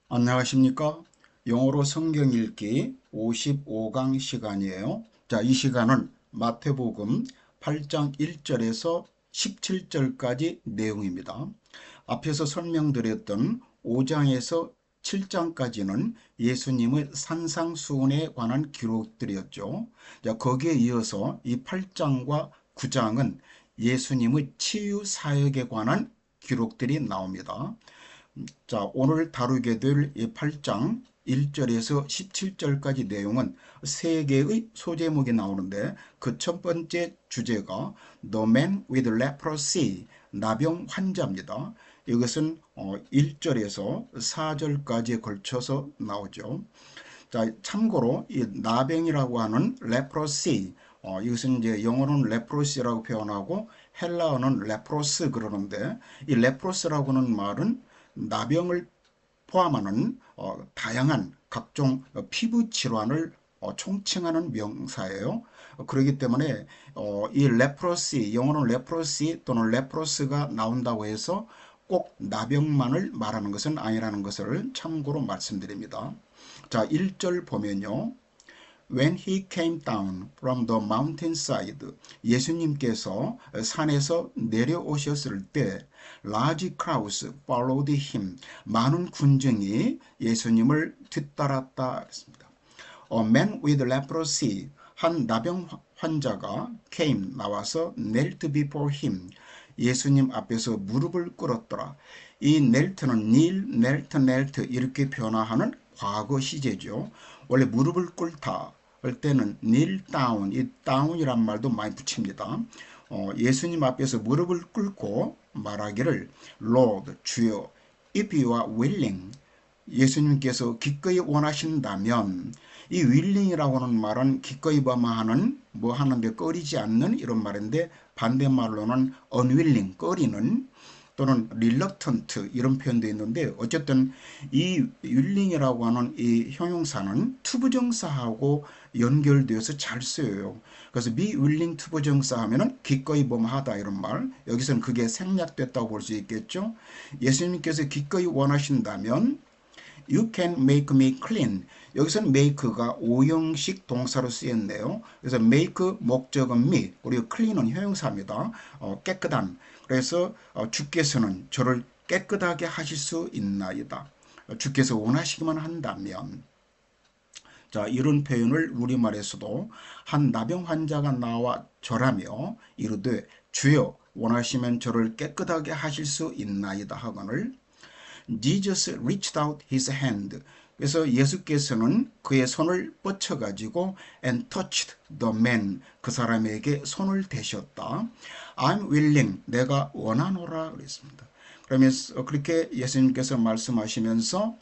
안녕하십니까? 영어로 성경 읽기 55강 시간이에요. 자, 이 시간은 마태복음 8장 1절에서 17절까지 내용입니다. 앞에서 설명드렸던 5장에서 7장까지는 예수님의 산상수훈에 관한 기록들이었죠. 자, 거기에 이어서 이 8장과 9장은 예수님의 치유 사역에 관한 기록들이 나옵니다. 자, 오늘 다루게 될 이 8장 1절에서 17절까지 내용은 세 개의 소제목이 나오는데 그 첫 번째 주제가 The Man with Leprosy, 나병 환자입니다. 이것은 1절에서 4절까지에 걸쳐서 나오죠. 자, 참고로 이 나병이라고 하는 leprosy, 이것은 이제 영어로는 leprosy라고 표현하고 헬라어는 lepro스 그러는데 이 lepros라고 하는 말은 나병을 포함하는 다양한 각종 피부 질환을 총칭하는 명사예요. 그렇기 때문에 이 레프로시, 영어로는 레프로시 또는 레프로스가 나온다고 해서 꼭 나병만을 말하는 것은 아니라는 것을 참고로 말씀드립니다. 자, 1절 보면요. When he came down from the mountainside, 예수님께서 산에서 내려오셨을 때 large crowds followed him, 많은 군중이 예수님을 뒤따랐다 했습니다. A man with leprosy, 한 나병 환자가 came, 나와서 knelt before him, 예수님 앞에서 무릎을 꿇었더라. 이 knelt는 kneel, knelt 이렇게 변화하는 과거 시제죠. 원래 무릎을 꿇다 할 때는 kneel down, 이 down이란 말도 많이 붙입니다. 예수님 앞에서 무릎을 꿇고 말하기를 Lord, 주여, if you are willing, 예수님께서 기꺼이 원하신다면, 이 willing이라고 하는 말은 기꺼이 하는 뭐 하는데 꺼리지 않는 이런 말인데 반대말로는 unwilling, 꺼리는 또는 reluctant 이런 표현도 있는데 어쨌든 이 willing이라고 하는 이 형용사는 투부정사하고 연결되어서 잘 쓰여요. 그래서 be willing 투부정사 하면은 기꺼이 하다 이런 말. 여기서는 그게 생략됐다고 볼 수 있겠죠. 예수님께서 기꺼이 원하신다면 You can make me clean. 여기서는 make가 오형식 동사로 쓰였네요. 그래서 make 목적은 me, 그리고 clean은 형용사입니다. 깨끗한. 그래서 주께서는 저를 깨끗하게 하실 수 있나이다. 주께서 원하시기만 한다면. 자, 이런 표현을 우리말에서도 한 나병 환자가 나와 절하며 이르되 주여 원하시면 저를 깨끗하게 하실 수 있나이다 하거늘 Jesus reached out his hand. 그래서 예수께서는 그의 손을 뻗쳐가지고 and touched the man. 그 사람에게 손을 대셨다. I'm willing. 내가 원하노라 그랬습니다. 그러면서 그렇게 예수님께서 말씀하시면서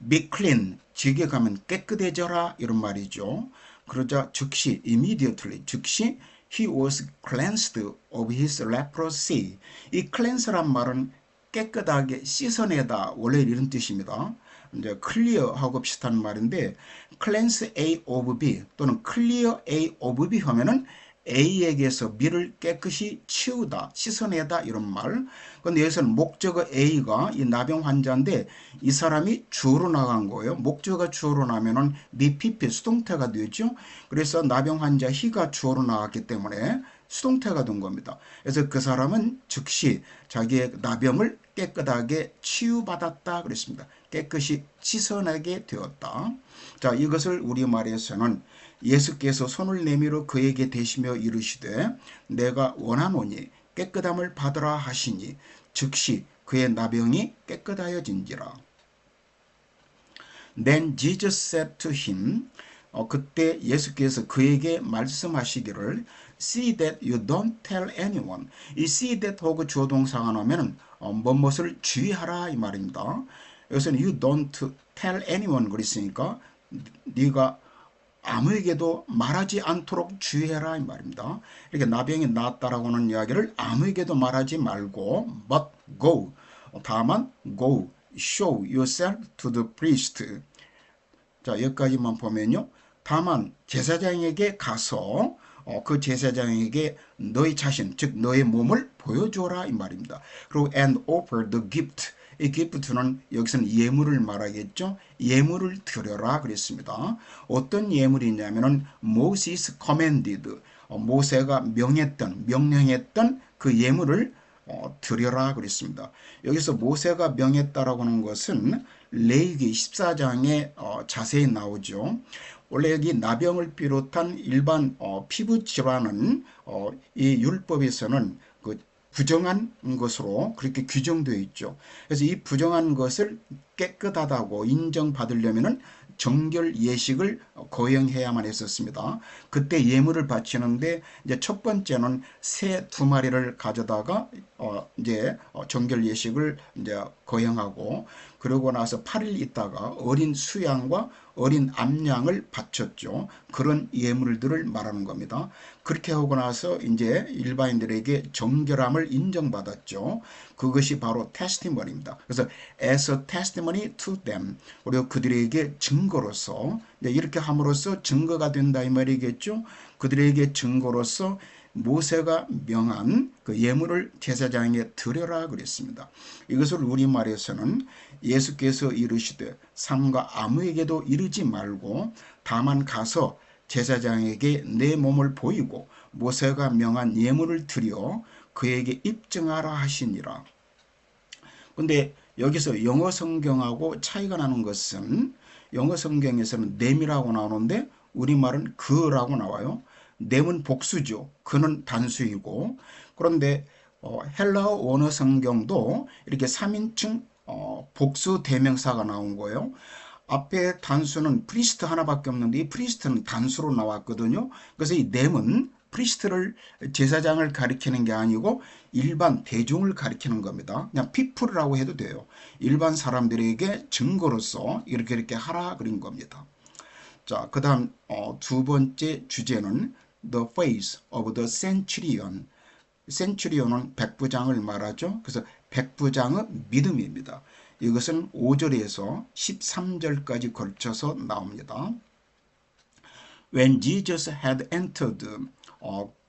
be clean. 지게 가면 깨끗해져라 이런 말이죠. 그러자 즉시 immediately 즉시 he was cleansed of his leprosy. 이 cleanse란 말은 깨끗하게 씻어내다 원래 이런 뜻입니다. 이제 clear하고 비슷한 말인데 cleanse A of B 또는 clear A of B 하면은 A에게서 B를 깨끗이 치우다, 씻어내다 이런 말. 근데 여기서는 목적어 A가 이 나병 환자인데 이 사람이 주어로 나간 거예요. 목적어가 주어로 나면은 BPP 수동태가 되죠. 그래서 나병 환자 he가 주어로 나왔기 때문에 수동태가 된 겁니다. 그래서 그 사람은 즉시 자기의 나병을 깨끗하게 치유받았다 그랬습니다. 깨끗이 씻어내게 되었다. 자, 이것을 우리말에서는 예수께서 손을 내밀어 그에게 대시며 이르시되 내가 원하노니 깨끗함을 받으라 하시니 즉시 그의 나병이 깨끗하여진지라. Then Jesus said to him, 그때 예수께서 그에게 말씀하시기를 See that you don't tell anyone. 이 see that 하고 주어 동사가 나오면 무엇을 주의하라 이 말입니다. 여기서는 you don't tell anyone 그랬으니까 네가 아무에게도 말하지 않도록 주의해라 이 말입니다. 이렇게 나병이 나았다라고 하는 이야기를 아무에게도 말하지 말고 but go. 다만 go, show yourself to the priest. 자, 여기까지만 보면요. 다만 제사장에게 가서 그 제사장에게 너의 자신, 즉 너의 몸을 보여줘라 이 말입니다. 그리고 and offer the gift. 이 기프트는 여기서는 예물을 말하겠죠. 예물을 드려라 그랬습니다. 어떤 예물이냐면은 Moses commanded, 모세가 명령했던 그 예물을 드려라 그랬습니다. 여기서 모세가 명했다라고 하는 것은 레위기 14장에 자세히 나오죠. 원래 여기 나병을 비롯한 일반 피부 질환은 이 율법에서는 그 부정한 것으로 그렇게 규정되어 있죠. 그래서 이 부정한 것을 깨끗하다고 인정받으려면은 정결 예식을 거행해야만 했었습니다. 그때 예물을 바치는데 이제 첫 번째는 새 2마리를 가져다가 이제 정결 예식을 이제 거행하고, 그러고 나서 8일 있다가 어린 수양과 어린 암양을 바쳤죠. 그런 예물들을 말하는 겁니다. 그렇게 하고 나서 이제 일반인들에게 정결함을 인정받았죠. 그것이 바로 테스티머니입니다. 그래서 as a testimony to them, 그리고 그들에게 증거로서, 이렇게 함으로써 증거가 된다 이 말이겠죠. 그들에게 증거로서 모세가 명한 그 예물을 제사장에게 드려라 그랬습니다. 이것을 우리말에서는 예수께서 이르시되 삼가 아무에게도 이르지 말고 다만 가서 제사장에게 내 몸을 보이고 모세가 명한 예물을 드려 그에게 입증하라 하시니라. 근데 여기서 영어 성경하고 차이가 나는 것은, 영어 성경에서는 them이라고 나오는데 우리말은 그라고 나와요. them은 복수죠. 그는 단수이고, 그런데 헬라어 원어 성경도 이렇게 3인칭 복수 대명사가 나온 거예요. 앞에 단수는 프리스트 하나밖에 없는데 이 프리스트는 단수로 나왔거든요. 그래서 이 them은 프리스트를, 제사장을 가리키는 게 아니고 일반 대중을 가리키는 겁니다. 그냥 people이라고 해도 돼요. 일반 사람들에게 증거로서 이렇게 하라 그린 겁니다. 자, 그 다음 두 번째 주제는 The face of the centurion. 센츄리온은 백부장을 말하죠. 그래서 백부장의 믿음입니다. 이것은 5절에서 13절까지 걸쳐서 나옵니다. When Jesus had entered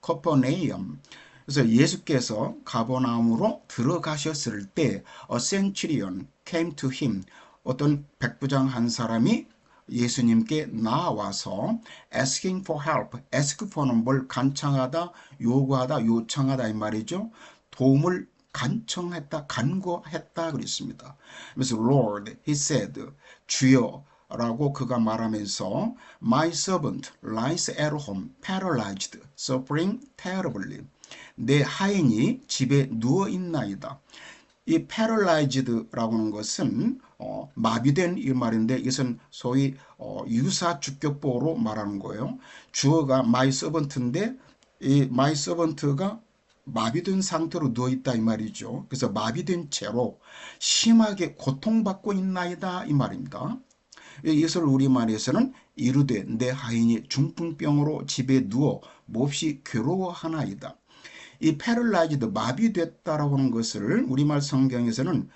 Capernaum, 그래서 예수께서 가버나움으로 들어가셨을 때 a centurion came to him, 어떤 백부장 한 사람이 예수님께 나와서 asking for help, ask for는 뭘 간청하다, 요구하다, 요청하다 이 말이죠. 도움을 간청했다, 간구했다 그랬습니다. 그래서 Lord, he said, 주여 라고 그가 말하면서 My servant lies at home, paralyzed, suffering terribly. 내 하인이 집에 누워 있나이다. 이 paralyzed라고 하는 것은 마비된 이 말인데, 이것은 소위 유사 주격보로 말하는 거예요. 주어가 my servant인데 이 my servant가 마비된 상태로 누워있다 이 말이죠. 그래서 마비된 채로 심하게 고통받고 있나이다 이 말입니다. 이것을 우리말에서는 이르되 내 하인이 중풍병으로 집에 누워 몹시 괴로워하나이다. 이 패럴라이즈드, 마비됐다라고 하는 것을 우리말 성경에서는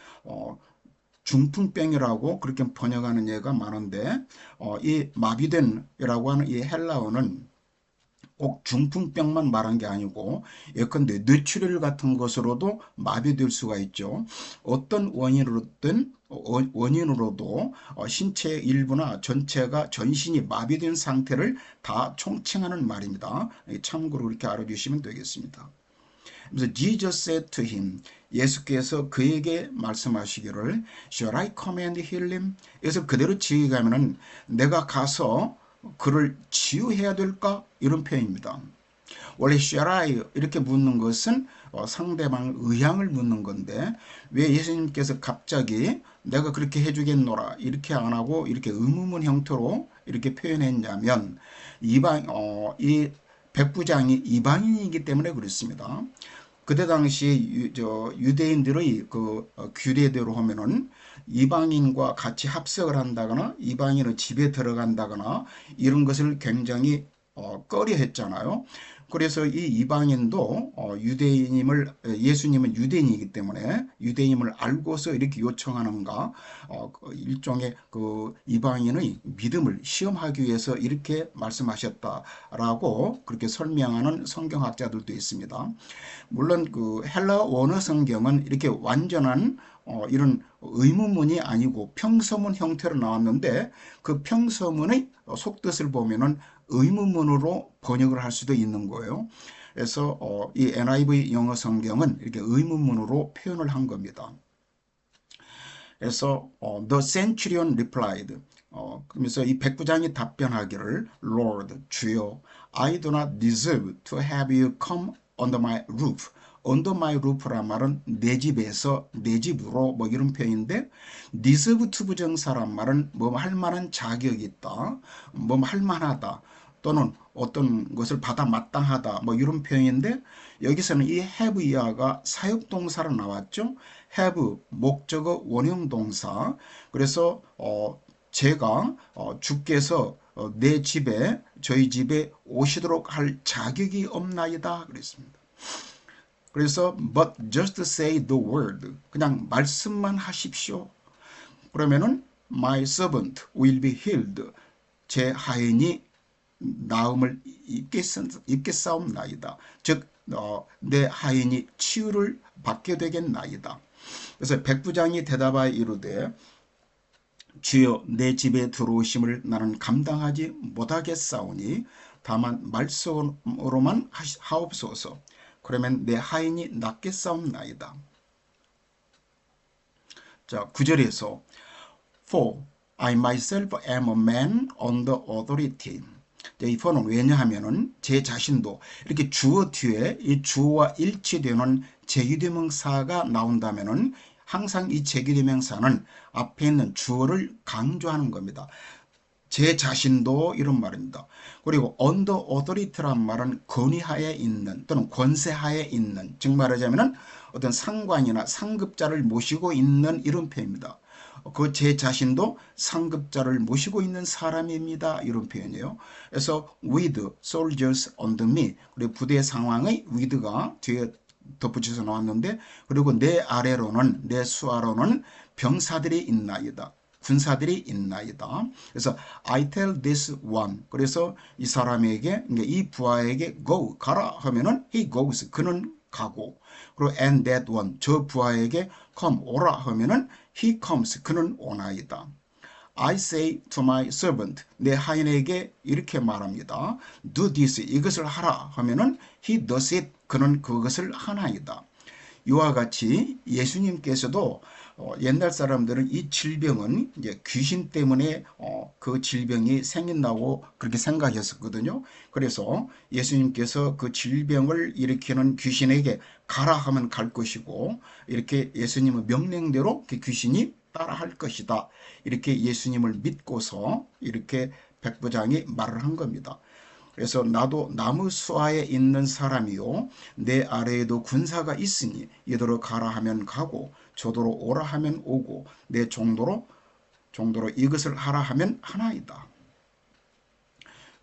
중풍병이라고 그렇게 번역하는 예가 많은데, 이 마비된이라고 하는 이 헬라어는 꼭 중풍병만 말한 게 아니고 예컨대 뇌출혈 같은 것으로도 마비될 수가 있죠. 어떤 원인으로도 신체의 일부나 전체가 전신이 마비된 상태를 다 총칭하는 말입니다. 참고로 그렇게 알아주시면 되겠습니다. 그래서 Jesus said to him, 예수께서 그에게 말씀하시기를 Shall I come and heal him? 여기서 그대로 지휘가면은 내가 가서 그를 치유해야 될까? 이런 표현입니다. 원래 shall I 이렇게 묻는 것은 상대방 의향을 묻는 건데, 왜 예수님께서 갑자기 내가 그렇게 해주겠노라 이렇게 안 하고 이렇게 의문문 형태로 이렇게 표현했냐면, 이 백부장이 이방인이기 때문에 그렇습니다. 그때 당시 유대인들의 그 규례대로 하면은 이방인과 같이 합석을 한다거나 이방인의 집에 들어간다거나 이런 것을 굉장히 꺼려했잖아요. 그래서 이 이방인도 예수님은 유대인이기 때문에 유대인임을 알고서 이렇게 요청하는가, 일종의 그 이방인의 믿음을 시험하기 위해서 이렇게 말씀하셨다라고 그렇게 설명하는 성경학자들도 있습니다. 물론 그 헬라 원어 성경은 이렇게 완전한 이런 의문문이 아니고 평서문 형태로 나왔는데 그 평서문의 속뜻을 보면은 의문문으로 번역을 할 수도 있는 거예요. 그래서 이 NIV 영어 성경은 이렇게 의문문으로 표현을 한 겁니다. 그래서 The centurion replied. 그러면서 이 백부장이 답변하기를 Lord, 주여, I do not deserve to have you come under my roof. under my roof란 말은 내 집에서 내 집으로 뭐 이런 표현인데 deserve to 부정사란 말은 뭐 할 만한 자격이 있다. 뭐 할 만하다. 또는 어떤 것을 받아 마땅하다. 뭐 이런 표현인데 여기서는 이 have 이하가 사역동사로 나왔죠. have 목적어 원형동사. 그래서 제가 주께서 내 집에 저희 집에 오시도록 할 자격이 없나이다 그랬습니다. 그래서 but just say the word 그냥 말씀만 하십시오. 그러면은 my servant will be healed. 제 하인이 나음을 입겠사옵나이다. 즉 내 하인이 치유를 받게 되겠나이다. 그래서 백부장이 대답하여 이르되 주여 내 집에 들어오심을 나는 감당하지 못하겠사오니 다만 말씀으로만 하옵소서. 그러면 내 하인이 낫겠사옵나이다. 자, 9절에서 For I myself am a man under authority. 이 for는 왜냐하면은 제 자신도 이렇게 주어 뒤에 이 주어와 일치되는 제기대명사가 나온다면은 항상 이 제기대명사는 앞에 있는 주어를 강조하는 겁니다. 제 자신도 이런 말입니다. 그리고 under authority란 말은 권위하에 있는 또는 권세하에 있는, 즉 말하자면 어떤 상관이나 상급자를 모시고 있는 이런 표현입니다. 그 제 자신도 상급자를 모시고 있는 사람입니다. 이런 표현이에요. 그래서 with soldiers under me. 그리고 부대 상황의 with가 뒤에 덧붙여서 나왔는데 그리고 내 아래로는 내 수하로는 병사들이 있나이다. 군사들이 있나이다. 그래서 I tell this one. 그래서 이 사람에게 이 부하에게 go 가라 하면은 he goes 그는 가고 그리고 and that one 저 부하에게 come 오라 하면은 he comes 그는 오나이다. I say to my servant 내 하인에게 이렇게 말합니다. do this 이것을 하라 하면은 he does it 그는 그것을 하나이다. 이와 같이 예수님께서도 옛날 사람들은 이 질병은 이제 귀신 때문에 그 질병이 생긴다고 그렇게 생각했었거든요. 그래서 예수님께서 그 질병을 일으키는 귀신에게 가라 하면 갈 것이고 이렇게 예수님의 명령대로 그 귀신이 따라할 것이다. 이렇게 예수님을 믿고서 이렇게 백부장이 말을 한 겁니다. 그래서 나도 나무 수하에 있는 사람이요 내 아래에도 군사가 있으니 이더러 가라 하면 가고 저더러 오라 하면 오고 내 종도로 이것을 하라 하면 하나이다.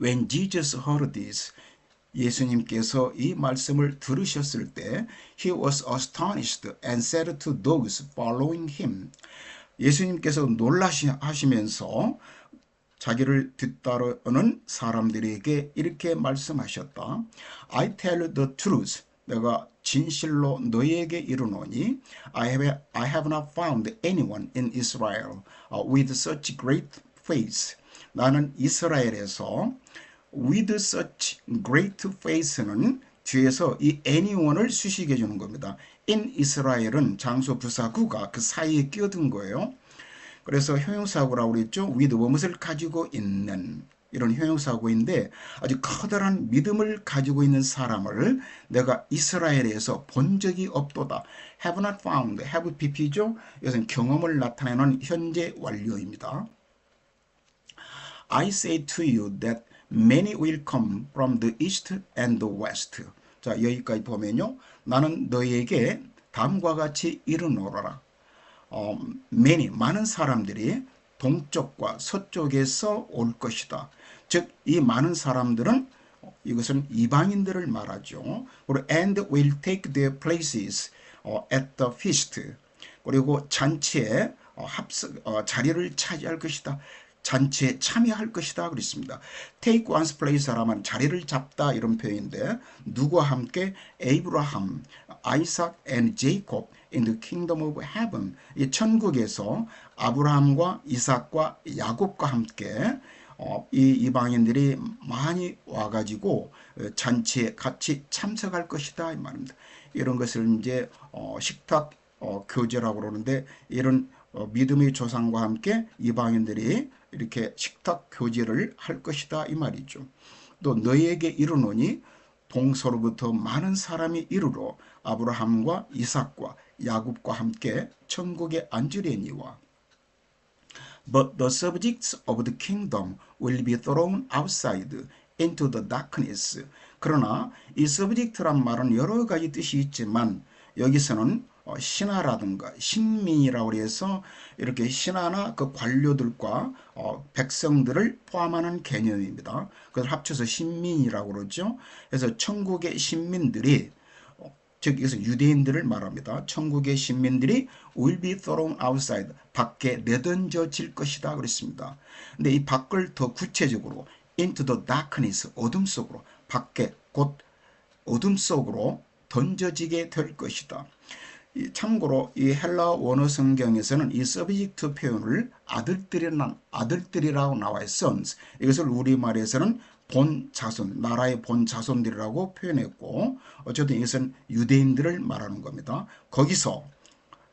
When Jesus heard this, 예수님께서 이 말씀을 들으셨을 때 he was astonished and said to those following him. 예수님께서 놀라시면서 자기를 뒤따르는 사람들에게 이렇게 말씀하셨다. I tell the truth. 내가 진실로 너희에게 이르노니 I have not found anyone in Israel with such great faith. 나는 이스라엘에서 with such great faith는 뒤에서 이 anyone을 수식해 주는 겁니다. in 이스라엘은 장소 부사구가 그 사이에 끼어든 거예요. 그래서 형용사구라고 그랬죠. with 무엇을 가지고 있는 이런 형용사구인데 아주 커다란 믿음을 가지고 있는 사람을 내가 이스라엘에서 본 적이 없도다. have not found, have pp죠. 이것은 경험을 나타내는 현재 완료입니다. I say to you that many will come from the east and the west. 자, 여기까지 보면요. 나는 너희에게 다음과 같이 이르노라. 많은 사람들이 동쪽과 서쪽에서 올 것이다. 즉, 이 많은 사람들은 이것은 이방인들을 말하죠. 그리고 and will take their places at the feast. 그리고 잔치에 자리를 차지할 것이다. 잔치에 참여할 것이다 그랬습니다. take one's place라면 자리를 잡다 이런 표현인데 누구와 함께 에이브라함, 아이삭 and 제이콥 in the kingdom of heaven. 이 천국에서 아브라함과 이삭과 야곱과 함께 이 이방인들이 많이 와가지고 잔치에 같이 참석할 것이다 이 말입니다. 이런 것을 이제 식탁 교제라고 그러는데 이런 믿음의 조상과 함께 이방인들이 이렇게 식탁 교제를 할 것이다 이 말이죠. 또 너희에게 이르노니 동서로부터 많은 사람이 이르러 아브라함과 이삭과 야곱과 함께 천국에 앉으려니와 But the subjects of the kingdom will be thrown outside into the darkness. 그러나 이 subject란 말은 여러 가지 뜻이 있지만 여기서는 신하라든가 신민이라고 해서 이렇게 신하나 그 관료들과 백성들을 포함하는 개념입니다. 그걸 합쳐서 신민이라고 그러죠. 그래서 천국의 신민들이 즉 여기서 유대인들을 말합니다. 천국의 신민들이 will be thrown outside 밖에 내던져질 것이다 그랬습니다. 근데 이 밖을 더 구체적으로 into the darkness 어둠 속으로 밖에 곧 어둠 속으로 던져지게 될 것이다. 참고로 이 헬라 원어 성경에서는 이 서브젝트 표현을 아들들이라고 나와요. sons. 이것을 우리말에서는 본 자손, 나라의 본 자손들이라고 표현했고 어쨌든 이것은 유대인들을 말하는 겁니다. 거기서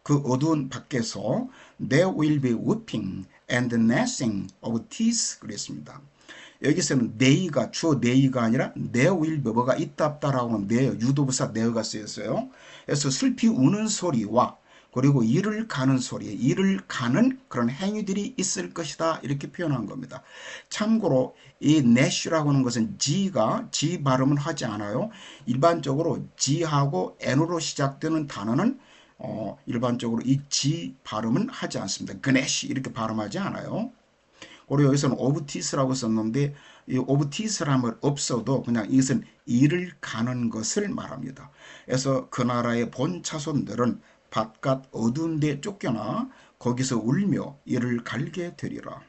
그 어두운 밖에서 there will be weeping and gnashing of teeth 그랬습니다. 여기서는 네이가 주어 네이가 아니라 there will be 뭐가 있다 없다라고 하는 네어 유도부사 네어가 쓰였어요. 그래서 슬피 우는 소리와 그리고 이를 가는 소리, 이를 가는 그런 행위들이 있을 것이다 이렇게 표현한 겁니다. 참고로 이 nash라고 하는 것은 G 발음은 하지 않아요. 일반적으로 G하고 N으로 시작되는 단어는 일반적으로 이 G 발음은 하지 않습니다. gnash 이렇게 발음하지 않아요. 그리고 여기서는 오브티스라고 썼는데 이 오브티스라면 없어도 그냥 이것은 이를 가는 것을 말합니다. 그래서 그 나라의 본 자손들은 바깥 어두운 데 쫓겨나 거기서 울며 이를 갈게 되리라.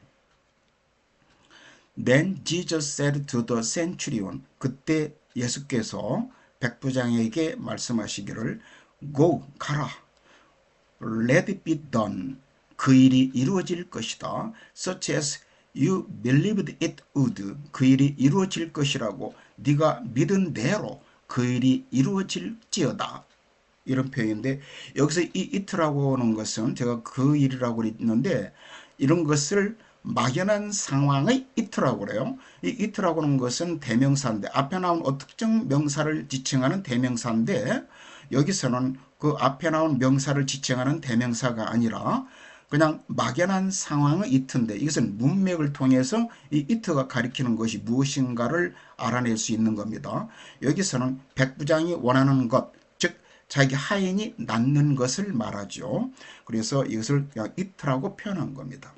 Then Jesus said to the centurion 그때 예수께서 백부장에게 말씀하시기를 Go 가라 Let it be done 그 일이 이루어질 것이다. Such as you believed it would 그 일이 이루어질 것이라고 네가 믿은 대로 그 일이 이루어질지어다. 이런 표현인데 여기서 이 it라고 하는 것은 제가 그 일이라고 했는데 이런 것을 막연한 상황의 it라고 그래요. 이 it라고 하는 것은 대명사인데 앞에 나온 특정 명사를 지칭하는 대명사인데 여기서는 그 앞에 나온 명사를 지칭하는 대명사가 아니라 그냥 막연한 상황의 it인데 이것은 문맥을 통해서 이 it가 가리키는 것이 무엇인가를 알아낼 수 있는 겁니다. 여기서는 백부장이 원하는 것, 즉 자기 하인이 낫는 것을 말하죠. 그래서 이것을 그냥 it라고 표현한 겁니다.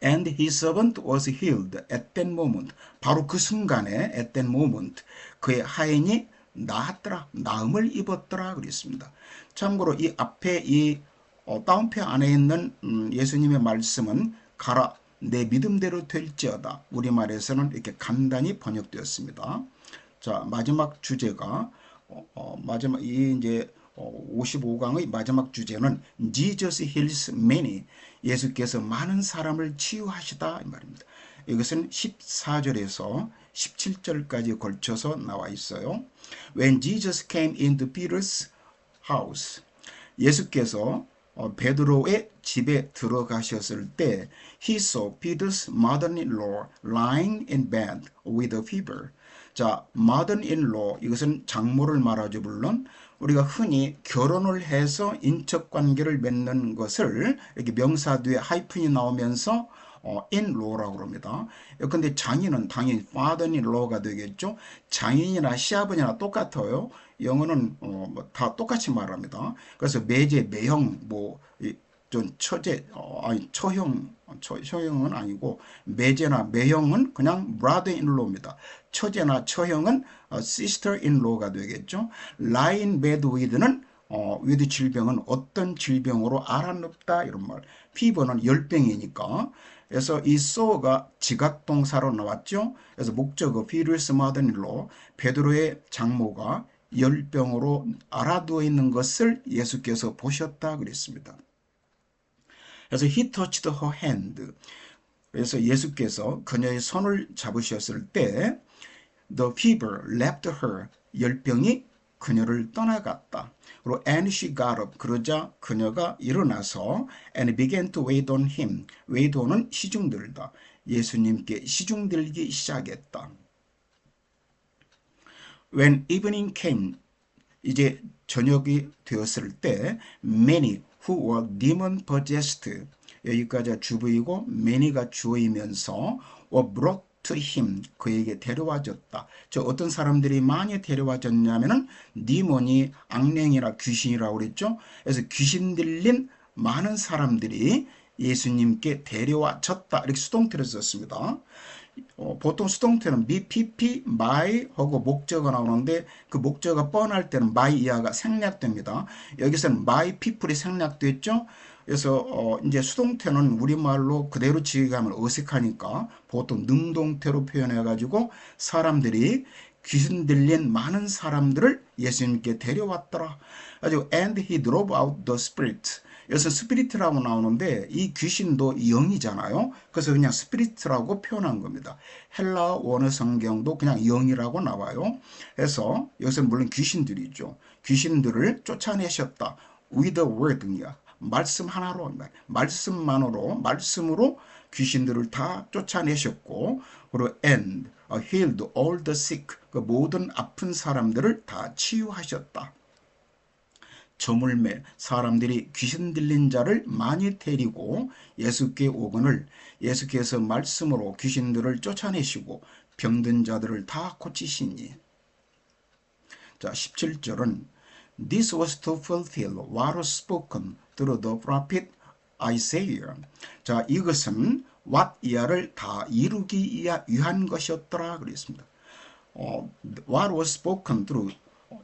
And his servant was healed at that moment. 바로 그 순간에 at that moment 그의 하인이 나았더라, 나음을 입었더라 그랬습니다. 참고로 이 앞에 이 다운표 안에 있는 예수님의 말씀은 가라 내 믿음대로 될지어다. 우리말에서는 이렇게 간단히 번역되었습니다. 자, 마지막 주제가 마지막 이 이제 55강의 마지막 주제는 Jesus heals many. 예수께서 많은 사람을 치유하시다 이 말입니다. 이것은 14절에서 17절까지 걸쳐서 나와 있어요. When Jesus came into Peter's house. 예수께서 베드로의 집에 들어가셨을 때 he saw Peter's mother-in-law lying in bed with a fever. 자, mother-in-law 이것은 장모를 말하죠. 물론 우리가 흔히 결혼을 해서 인척관계를 맺는 것을 이렇게 명사 뒤에 하이픈이 나오면서 in-law라고 합니다. 근데 장인은 당연히 father-in-law가 되겠죠. 장인이나 시아버지나 똑같아요. 영어는 다 똑같이 말합니다. 그래서 매제, 매형, 좀 처제, 아니 처형은 아니고 매제나 매형은 그냥 brother-in-law입니다. 처제나 처형은 sister-in-law가 되겠죠. lie in bed with는 with 질병은 어떤 질병으로 알아눕다 이런 말. fever는 열병이니까. 그래서 이 so가 지각동사로 나왔죠. 그래서 목적어 Peter's mother-in-law, 베드로의 장모가 열병으로 알아두어 있는 것을 예수께서 보셨다 그랬습니다. 그래서 he touched her hand. 그래서 예수께서 그녀의 손을 잡으셨을 때 the fever left her. 열병이 그녀를 떠나갔다. 그리고 and she got up. 그러자 그녀가 일어나서 and began to wait on him. wait on은 시중들다. 예수님께 시중들기 시작했다. When evening came. 이제 저녁이 되었을 때 many who were demon possessed. 여기까지가 주부이고 many가 주어이면서 were brought to him. 그에게 데려와졌다. 저 어떤 사람들이 많이 데려와졌냐면은 디몬이 악령이라 귀신이라고 그랬죠. 그래서 귀신 들린 많은 사람들이 예수님께 데려와졌다. 이렇게 수동태로 썼습니다. 보통 수동태는 be, pp, my 하고 목적어가 나오는데 그 목적어가 뻔할 때는 my 이하가 생략됩니다. 여기서는 my people이 생략됐죠. 그래서 이제 수동태는 우리말로 그대로 지어가면 어색하니까 보통 능동태로 표현해가지고 사람들이 귀신 들린 많은 사람들을 예수님께 데려왔더라. 가지고 and he drove out the spirit. 여기서 스피리트라고 나오는데 이 귀신도 영이잖아요. 그래서 그냥 스피리트라고 표현한 겁니다. 헬라 원어 성경도 그냥 영이라고 나와요. 그래서 여기서는 물론 귀신들이죠. 귀신들을 쫓아내셨다. with the word이야. 말씀 하나로, 말씀으로 귀신들을 다 쫓아내셨고, 그리고 and healed all the sick. 그 모든 아픈 사람들을 다 치유하셨다. 저물매 사람들이 귀신 들린 자를 많이 데리고 예수께 오거늘 예수께서 말씀으로 귀신들을 쫓아내시고 병든 자들을 다 고치시니. 자, 17절은 This was to fulfill what was spoken through the prophet Isaiah. 자, 이것은 what 이하를 다 이루기 위한 것이었더라 그랬습니다. What was spoken through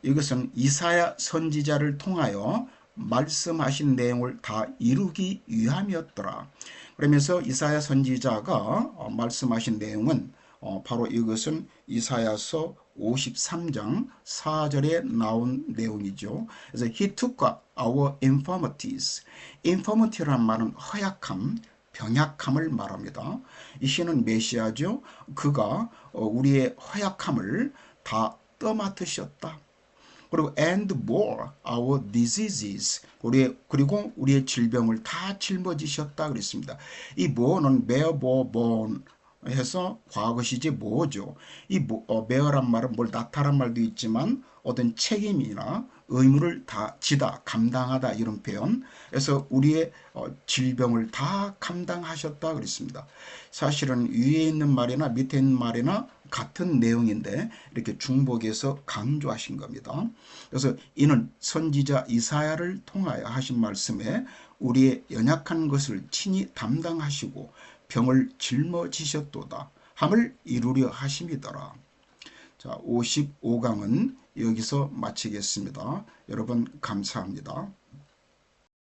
이것은 이사야 선지자를 통하여 말씀하신 내용을 다 이루기 위함이었더라. 그러면서 이사야 선지자가 말씀하신 내용은 바로 이것은 이사야서 53장 4절에 나온 내용이죠. 그래서 he took our infirmities. infirmity라는 말은 허약함, 병약함을 말합니다. 이 he는 메시아죠. 그가 우리의 허약함을 다 떠맡으셨다. 그리고 and bore our diseases. 그리고 우리의 질병을 다 짊어지셨다 그랬습니다. 이 bore는 bear, bore 해서 과거시제 뭐죠. 이 bear란 말은 뭘 나타란 말도 있지만 어떤 책임이나 의무를 다 지다, 감당하다 이런 표현. 그래서 우리의 질병을 다 감당하셨다 그랬습니다. 사실은 위에 있는 말이나 밑에 있는 말이나 같은 내용인데 이렇게 중복해서 강조하신 겁니다. 그래서 이는 선지자 이사야를 통하여 하신 말씀에 우리의 연약한 것을 친히 담당하시고 병을 짊어지셨도다 함을 이루려 하심이더라. 자, 55강은 여기서 마치겠습니다. 여러분 감사합니다.